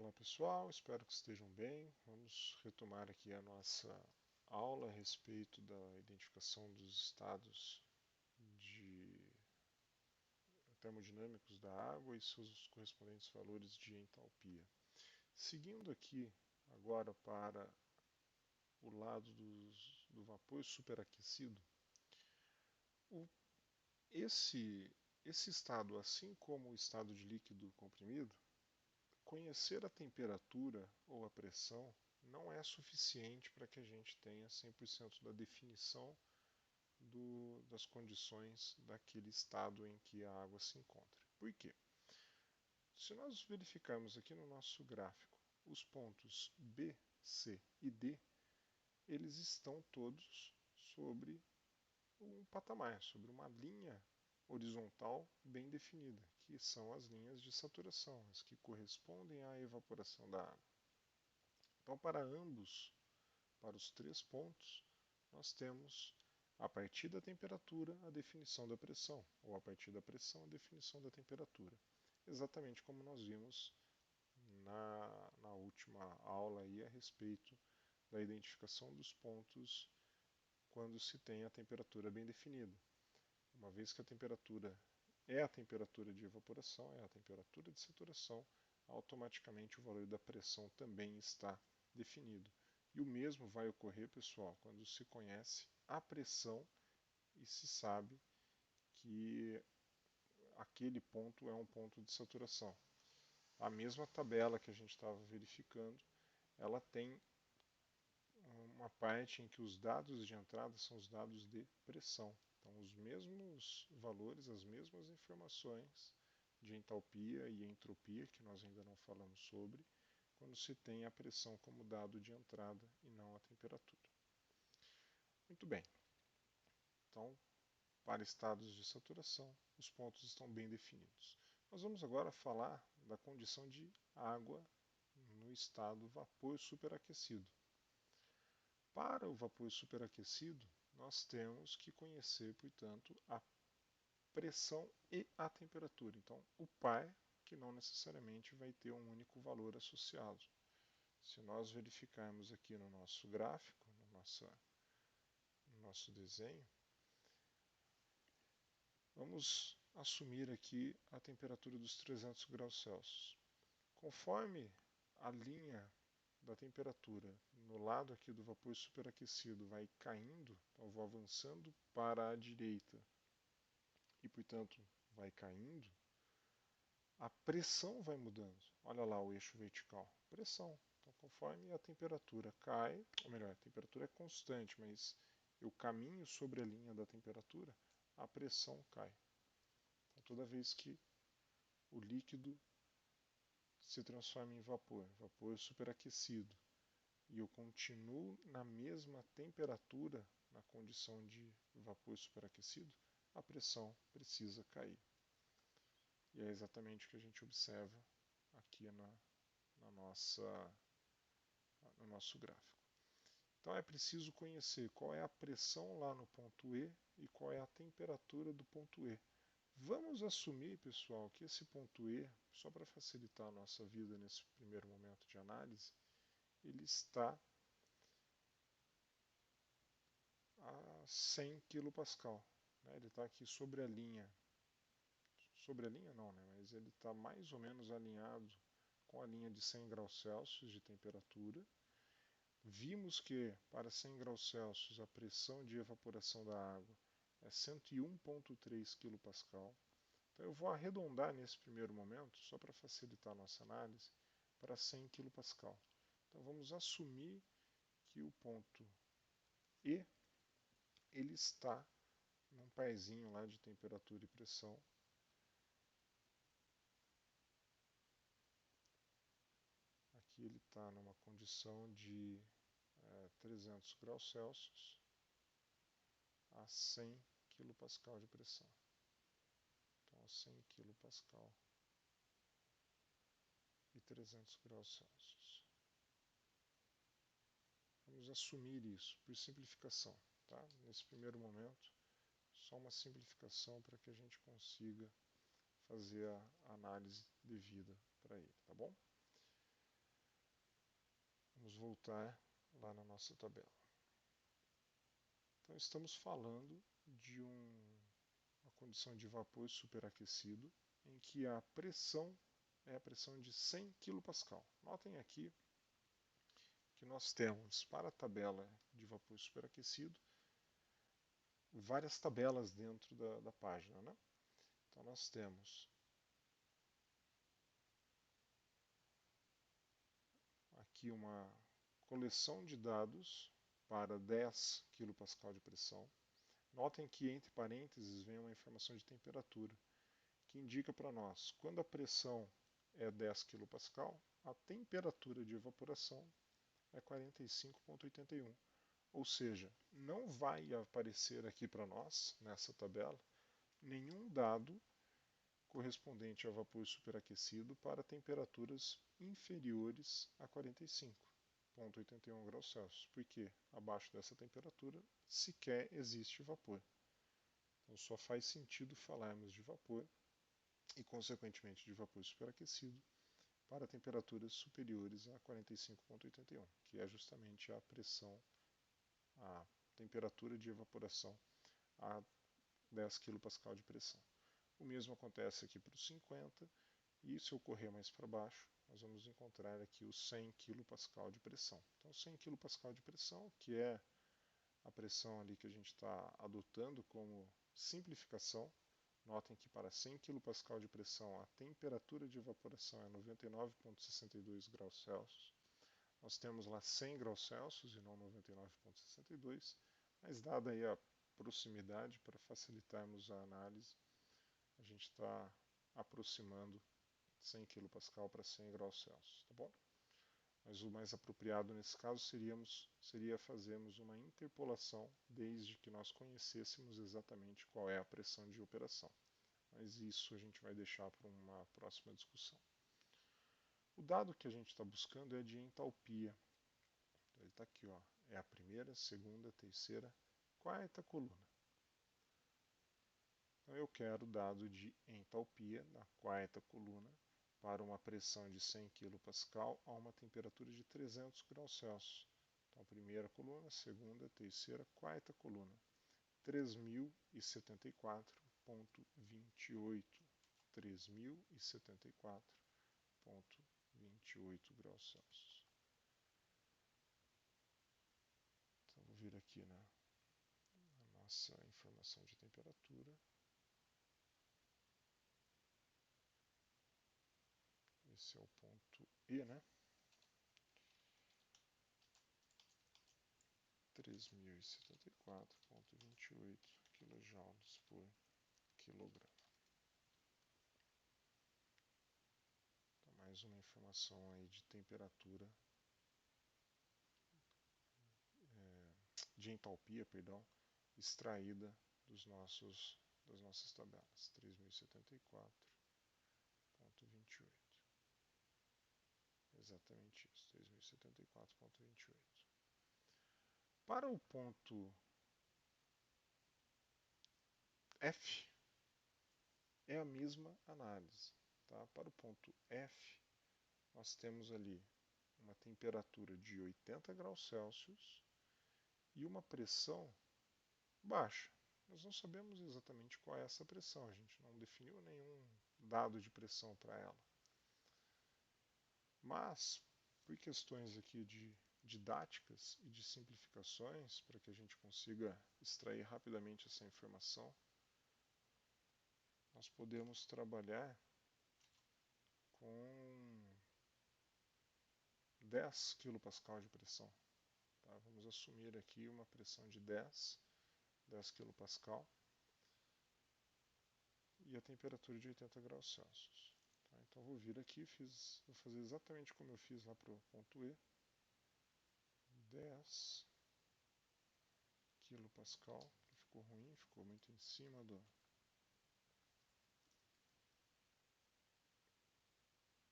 Olá pessoal, espero que estejam bem. Vamos retomar aqui a nossa aula a respeito da identificação dos estados de termodinâmicos da água e seus correspondentes valores de entalpia. Seguindo aqui agora para o lado do vapor superaquecido, esse estado, assim como o estado de líquido comprimido, conhecer a temperatura ou a pressão não é suficiente para que a gente tenha 100% da definição das condições daquele estado em que a água se encontra. Por quê? Se nós verificarmos aqui no nosso gráfico os pontos B, C e D, eles estão todos sobre um patamar, sobre uma linha horizontal bem definida, que são as linhas de saturação, as que correspondem à evaporação da água. Então, para ambos, para os três pontos, nós temos, a partir da temperatura, a definição da pressão, ou a partir da pressão, a definição da temperatura. Exatamente como nós vimos na última aula aí a respeito da identificação dos pontos quando se tem a temperatura bem definida. Uma vez que a temperatura é a temperatura de evaporação, é a temperatura de saturação, automaticamente o valor da pressão também está definido. E o mesmo vai ocorrer, pessoal, quando se conhece a pressão e se sabe que aquele ponto é um ponto de saturação. A mesma tabela que a gente estava verificando, ela tem uma parte em que os dados de entrada são os dados de pressão. Então, os mesmos valores, as mesmas informações de entalpia e entropia, que nós ainda não falamos sobre, quando se tem a pressão como dado de entrada e não a temperatura. Muito bem. Então, para estados de saturação, os pontos estão bem definidos. Nós vamos agora falar da condição de água no estado vapor superaquecido. Para o vapor superaquecido, nós temos que conhecer, portanto, a pressão e a temperatura. Então, o par, que não necessariamente vai ter um único valor associado. Se nós verificarmos aqui no nosso gráfico, no nosso desenho, vamos assumir aqui a temperatura dos 300 graus Celsius. Conforme a linha da temperatura no lado aqui do vapor superaquecido vai caindo, então eu vou avançando para a direita e, portanto, vai caindo, a pressão vai mudando. Olha lá o eixo vertical, pressão. Então, conforme a temperatura cai, ou melhor, a temperatura é constante, mas eu caminho sobre a linha da temperatura, a pressão cai. Então, toda vez que o líquido se transforma em vapor, vapor superaquecido, e eu continuo na mesma temperatura, na condição de vapor superaquecido, a pressão precisa cair. E é exatamente o que a gente observa aqui no nosso gráfico. Então é preciso conhecer qual é a pressão lá no ponto E e qual é a temperatura do ponto E. Vamos assumir, pessoal, que esse ponto E, só para facilitar a nossa vida nesse primeiro momento de análise, ele está a 100 kPa. Né? Ele está aqui sobre a linha. Sobre a linha não, né? Mas ele está mais ou menos alinhado com a linha de 100 graus Celsius de temperatura. Vimos que para 100 graus Celsius a pressão de evaporação da água é 101,3 kPa. Então eu vou arredondar nesse primeiro momento, só para facilitar a nossa análise, para 100 kPa. Então vamos assumir que o ponto E ele está num parzinho lá de temperatura e pressão. Aqui ele está numa condição de 300 graus Celsius a 100 kPa de pressão. Então, a 100 kPa e 300 graus Celsius. Vamos assumir isso por simplificação. Tá? Nesse primeiro momento, só uma simplificação para que a gente consiga fazer a análise devida para ele. Tá bom? Vamos voltar lá na nossa tabela. Então estamos falando de uma condição de vapor superaquecido em que a pressão é a pressão de 100 kPa. Notem aqui que nós temos para a tabela de vapor superaquecido várias tabelas dentro da página, né? Então nós temos aqui uma coleção de dados para 10 kPa de pressão. Notem que entre parênteses vem uma informação de temperatura, que indica para nós quando a pressão é 10 kPa, a temperatura de evaporação é 45,81. Ou seja, não vai aparecer aqui para nós, nessa tabela, nenhum dado correspondente a vapor superaquecido para temperaturas inferiores a 45,81 graus Celsius, porque abaixo dessa temperatura sequer existe vapor. Então só faz sentido falarmos de vapor e, consequentemente, de vapor superaquecido para temperaturas superiores a 45,81, que é justamente a pressão, a temperatura de evaporação a 10 kPa de pressão. O mesmo acontece aqui para os 50, e se eu correr mais para baixo, nós vamos encontrar aqui os 100 kPa de pressão. Então 100 kPa de pressão, que é a pressão ali que a gente está adotando como simplificação. Notem que para 100 kPa de pressão a temperatura de evaporação é 99,62 graus Celsius. Nós temos lá 100 graus Celsius e não 99,62, mas dada aí a proximidade, para facilitarmos a análise, a gente está aproximando 100 kPa para 100 graus Celsius, tá bom? Mas o mais apropriado nesse caso seria fazermos uma interpolação desde que nós conhecêssemos exatamente qual é a pressão de operação. Mas isso a gente vai deixar para uma próxima discussão. O dado que a gente está buscando é de entalpia. Ele está aqui, ó. É a primeira, segunda, terceira, quarta coluna. Então eu quero o dado de entalpia na quarta coluna para uma pressão de 100 kPa a uma temperatura de 300 graus Celsius. Então, primeira coluna, segunda, terceira, quarta coluna. 3074,28. 3074,28 graus Celsius. Então, vou vir aqui na nossa informação de temperatura. Esse é o ponto E, né? 3074,28 kJ por quilograma. Então, mais uma informação aí de temperatura, de entalpia, perdão, extraída das nossas tabelas. 3074,28. Exatamente isso, 3074,28. Para o ponto F, é a mesma análise. Tá? Para o ponto F, nós temos ali uma temperatura de 80 graus Celsius e uma pressão baixa. Nós não sabemos exatamente qual é essa pressão, a gente não definiu nenhum dado de pressão para ela. Mas, por questões aqui de didáticas e de simplificações, para que a gente consiga extrair rapidamente essa informação, nós podemos trabalhar com 10 kPa de pressão. Tá? Vamos assumir aqui uma pressão de 10 kPa e a temperatura de 80 graus Celsius. Tá? Então vou vir aqui, vou fazer exatamente como eu fiz lá para o ponto E. 10 kPa, que ficou ruim, ficou muito em cima do...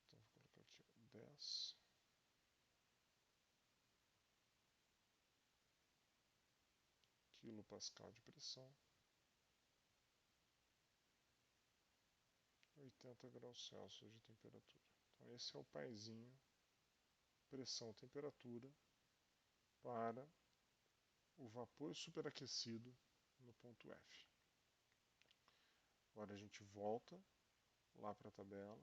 Então vou colocar aqui, ó, 10 kPa de pressão, 80 graus Celsius de temperatura. Então esse é o parzinho pressão-temperatura para o vapor superaquecido no ponto F. Agora a gente volta lá para a tabela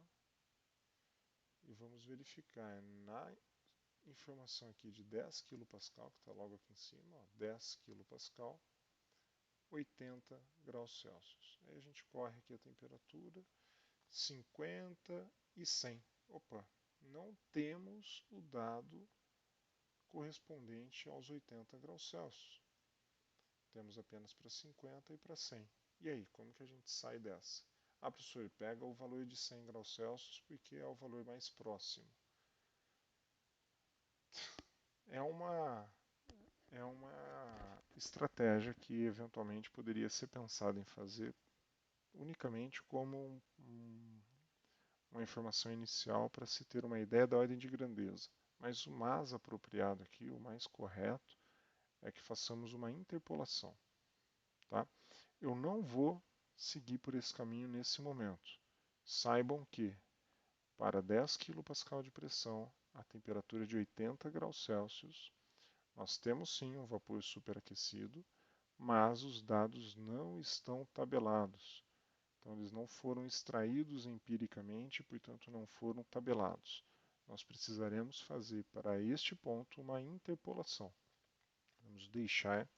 e vamos verificar na informação aqui de 10 kPa, que está logo aqui em cima, ó, 10 kPa, 80 graus Celsius. Aí a gente corre aqui a temperatura, 50 e 100. Opa, não temos o dado correspondente aos 80 graus Celsius. Temos apenas para 50 e para 100. E aí, como que a gente sai dessa? Ah, professor, pega o valor de 100 graus Celsius porque é o valor mais próximo. É uma estratégia que eventualmente poderia ser pensada em fazer unicamente como uma informação inicial para se ter uma ideia da ordem de grandeza. Mas o mais apropriado aqui, o mais correto, é que façamos uma interpolação. Tá? Eu não vou seguir por esse caminho nesse momento. Saibam que para 10 kPa de pressão, a temperatura de 80 graus Celsius, nós temos sim um vapor superaquecido, mas os dados não estão tabelados. Então, eles não foram extraídos empiricamente, portanto, não foram tabelados. Nós precisaremos fazer para este ponto uma interpolação. Vamos deixar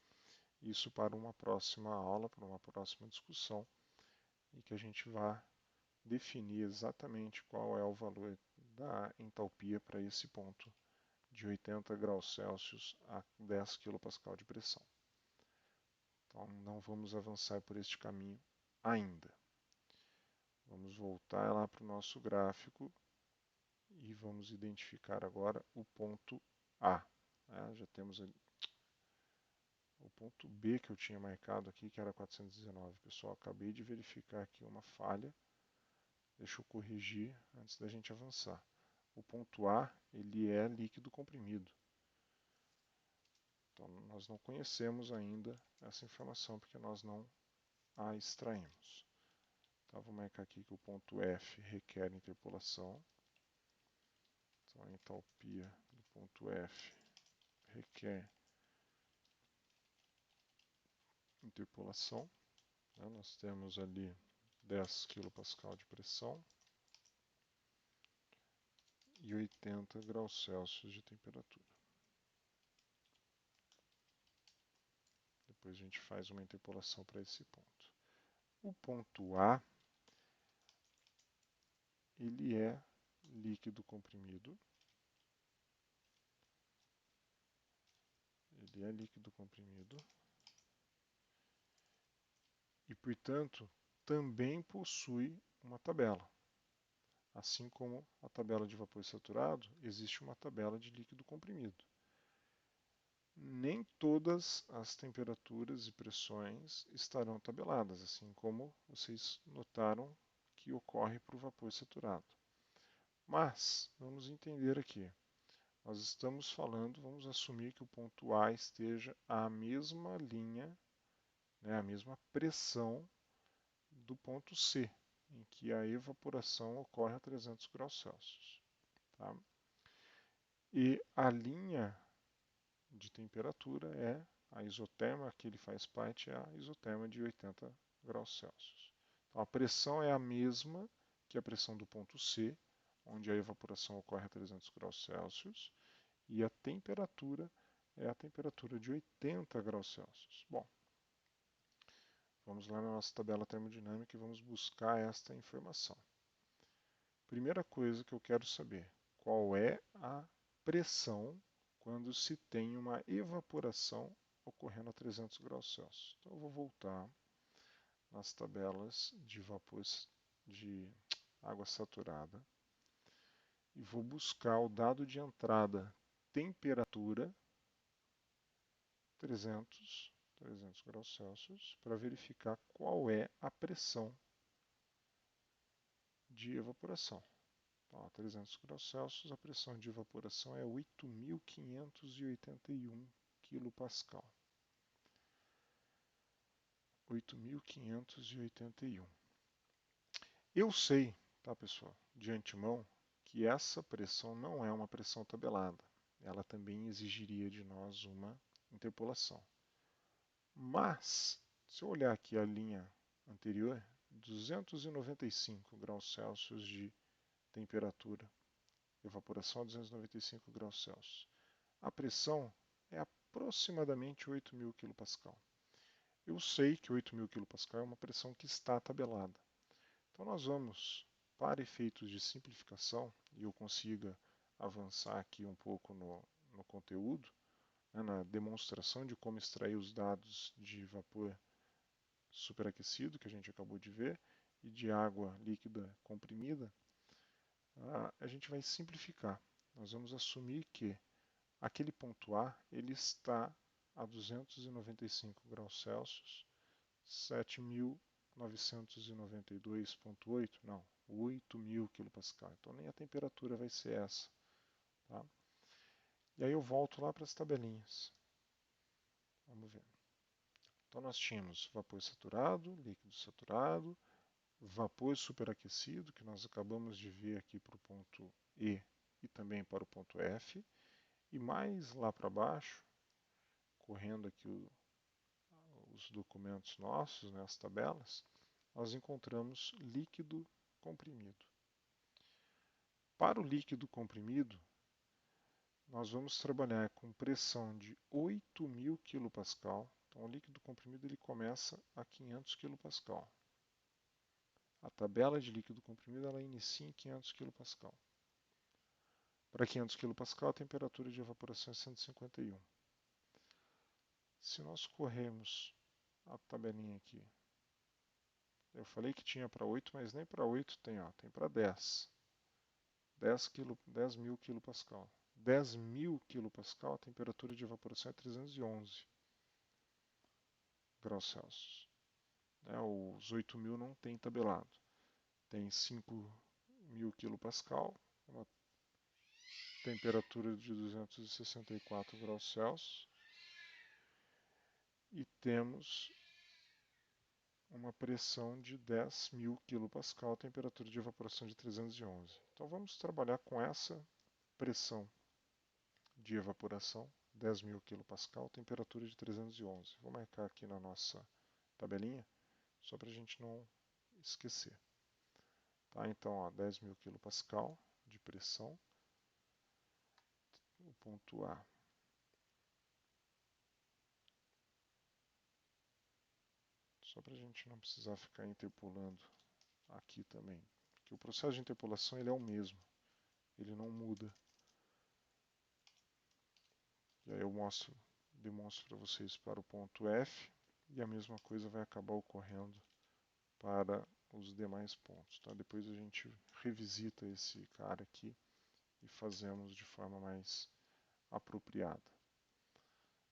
isso para uma próxima aula, para uma próxima discussão, e que a gente vá definir exatamente qual é o valor da entalpia para esse ponto de 80 graus Celsius a 10 kPa de pressão. Então, não vamos avançar por este caminho ainda. Vamos voltar lá para o nosso gráfico e vamos identificar agora o ponto A. Já temos o ponto B que eu tinha marcado aqui, que era 419. Pessoal, acabei de verificar aqui uma falha. Deixa eu corrigir antes da gente avançar. O ponto A, ele é líquido comprimido. Então, nós não conhecemos ainda essa informação, porque nós não a extraímos. Então, vou marcar aqui que o ponto F requer interpolação. Então, a entalpia do ponto F requer interpolação. Nós temos ali 10 kPa de pressão e 80 graus Celsius de temperatura. Depois a gente faz uma interpolação para esse ponto. O ponto A, ele é líquido comprimido. Ele é líquido comprimido. E, portanto, também possui uma tabela. Assim como a tabela de vapor saturado, existe uma tabela de líquido comprimido. Nem todas as temperaturas e pressões estarão tabeladas, assim como vocês notaram que ocorre para o vapor saturado. Mas, vamos entender aqui. Nós estamos falando, vamos assumir que o ponto A esteja à mesma linha, a mesma pressão do ponto C, em que a evaporação ocorre a 300 graus Celsius. Tá? E a linha de temperatura é a isoterma, que ele faz parte, é a isoterma de 80 graus Celsius. Então, a pressão é a mesma que a pressão do ponto C, onde a evaporação ocorre a 300 graus Celsius, e a temperatura é a temperatura de 80 graus Celsius. Bom, vamos lá na nossa tabela termodinâmica e vamos buscar esta informação. Primeira coisa que eu quero saber, qual é a pressão quando se tem uma evaporação ocorrendo a 300 graus Celsius. Então eu vou voltar nas tabelas de vapor de água saturada e vou buscar o dado de entrada temperatura 300 graus Celsius para verificar qual é a pressão de evaporação. Então, a 300 graus Celsius, a pressão de evaporação é 8.581 kPa. 8.581. Eu sei, tá, pessoal, de antemão, que essa pressão não é uma pressão tabelada. Ela também exigiria de nós uma interpolação. Mas, se eu olhar aqui a linha anterior, 295 graus Celsius de temperatura, evaporação a 295 graus Celsius. A pressão é aproximadamente 8.000 kPa. Eu sei que 8.000 kPa é uma pressão que está tabelada. Então nós vamos, para efeitos de simplificação, e eu consiga avançar aqui um pouco no conteúdo, né, na demonstração de como extrair os dados de vapor superaquecido, que a gente acabou de ver, e de água líquida comprimida, a gente vai simplificar. Nós vamos assumir que aquele ponto A ele está a 295 graus Celsius, 7.992,8, não, 8.000 kPa. Então nem a temperatura vai ser essa. Tá? E aí eu volto lá para as tabelinhas. Vamos ver. Então nós tínhamos vapor saturado, líquido saturado, vapor superaquecido, que nós acabamos de ver aqui para o ponto E e também para o ponto F. E mais lá para baixo, correndo aqui os documentos nossos, né, as tabelas, nós encontramos líquido comprimido. Para o líquido comprimido, nós vamos trabalhar com pressão de 8.000 kPa. Então, o líquido comprimido ele começa a 500 kPa. A tabela de líquido comprimido ela inicia em 500 kPa. Para 500 kPa, a temperatura de evaporação é 151. Se nós corrermos a tabelinha aqui, eu falei que tinha para 8, mas nem para 8 tem, ó, tem para 10. 10.000 kPa. 10.000 kPa, a temperatura de evaporação é 311 graus Celsius. Os 8.000 não tem tabelado. Tem 5.000 kPa, uma temperatura de 264 graus Celsius. E temos uma pressão de 10.000 kPa, temperatura de evaporação de 311. Então vamos trabalhar com essa pressão de evaporação, 10.000 kPa, temperatura de 311. Vou marcar aqui na nossa tabelinha, só para a gente não esquecer. Tá? Então, ó, 10.000 kPa de pressão, o ponto A. Só para a gente não precisar ficar interpolando aqui também. Porque o processo de interpolação ele é o mesmo, ele não muda. E aí eu demonstro para vocês para o ponto F, e a mesma coisa vai acabar ocorrendo para os demais pontos. Tá? Depois a gente revisita esse cara aqui e fazemos de forma mais apropriada.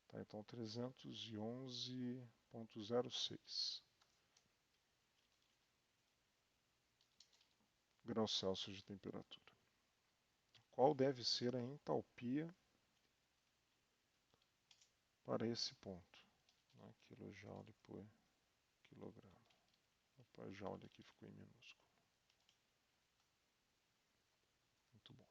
Tá? Então 311,06 graus Celsius de temperatura. Qual deve ser a entalpia para esse ponto? Kilojoule por quilograma. Opa, joule aqui ficou em minúsculo. Muito bom.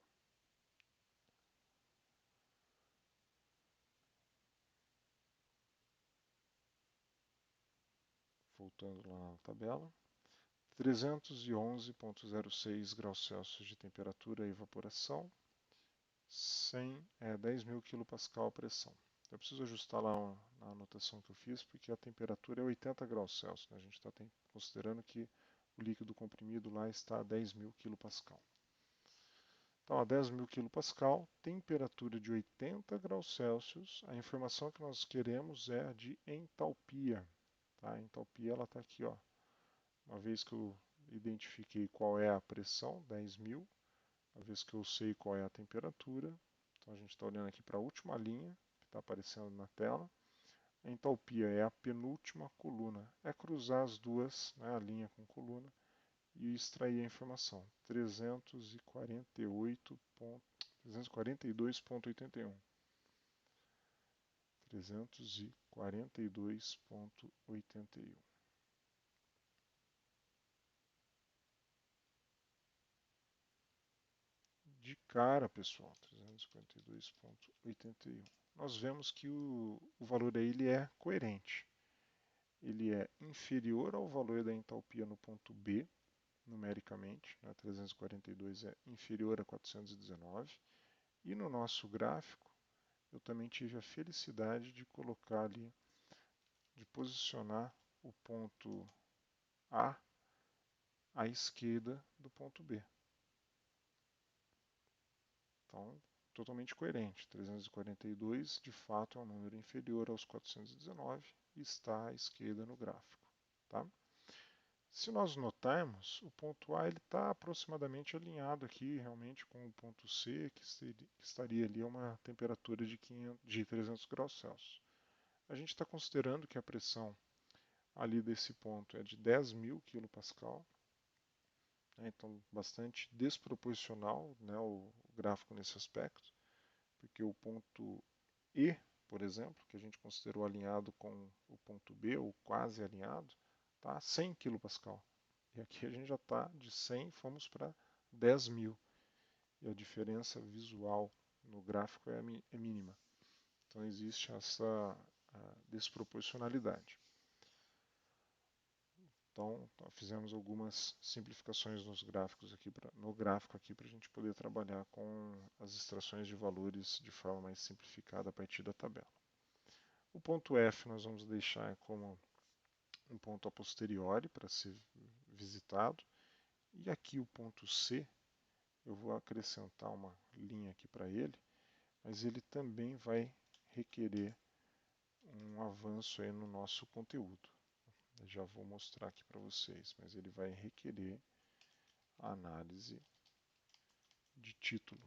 Voltando lá na tabela. 311,06 graus Celsius de temperatura e evaporação, 10.000 kPa a pressão. Eu preciso ajustar lá na anotação que eu fiz, porque a temperatura é 80 graus Celsius. Né? A gente está considerando que o líquido comprimido lá está a 10.000 kPa. Então, a 10.000 kPa, temperatura de 80 graus Celsius. A informação que nós queremos é a de entalpia. Tá? A entalpia está aqui, ó. Uma vez que eu identifiquei qual é a pressão, 10.000, uma vez que eu sei qual é a temperatura, então a gente está olhando aqui para a última linha que está aparecendo na tela. A entalpia é a penúltima coluna, é cruzar as duas, né, a linha com coluna, e extrair a informação, 342,81. 342,81. de cara, pessoal, 352,81. Nós vemos que o valor aí ele é coerente. Ele é inferior ao valor da entalpia no ponto B, numericamente, né? 342 é inferior a 419. E no nosso gráfico, eu também tive a felicidade de colocar ali, de posicionar o ponto A à esquerda do ponto B. Então, totalmente coerente. 342, de fato, é um número inferior aos 419 e está à esquerda no gráfico. Tá? Se nós notarmos, o ponto A está aproximadamente alinhado aqui realmente com o ponto C, que estaria ali a uma temperatura de 300 graus Celsius. A gente está considerando que a pressão ali desse ponto é de 10.000 kPa, né, então bastante desproporcional, né, o gráfico nesse aspecto, porque o ponto E, por exemplo, que a gente considerou alinhado com o ponto B, ou quase alinhado, está a 100 kPa. E aqui a gente já está de 100, fomos para 10.000. E a diferença visual no gráfico é mínima. Então existe essa desproporcionalidade. Então, fizemos algumas simplificações no gráfico aqui para a gente poder trabalhar com as extrações de valores de forma mais simplificada a partir da tabela. O ponto F nós vamos deixar como um ponto a posteriori para ser visitado. E aqui o ponto C, eu vou acrescentar uma linha aqui para ele, mas ele também vai requerer um avanço aí no nosso conteúdo. Eu já vou mostrar aqui para vocês, mas ele vai requerer a análise de título.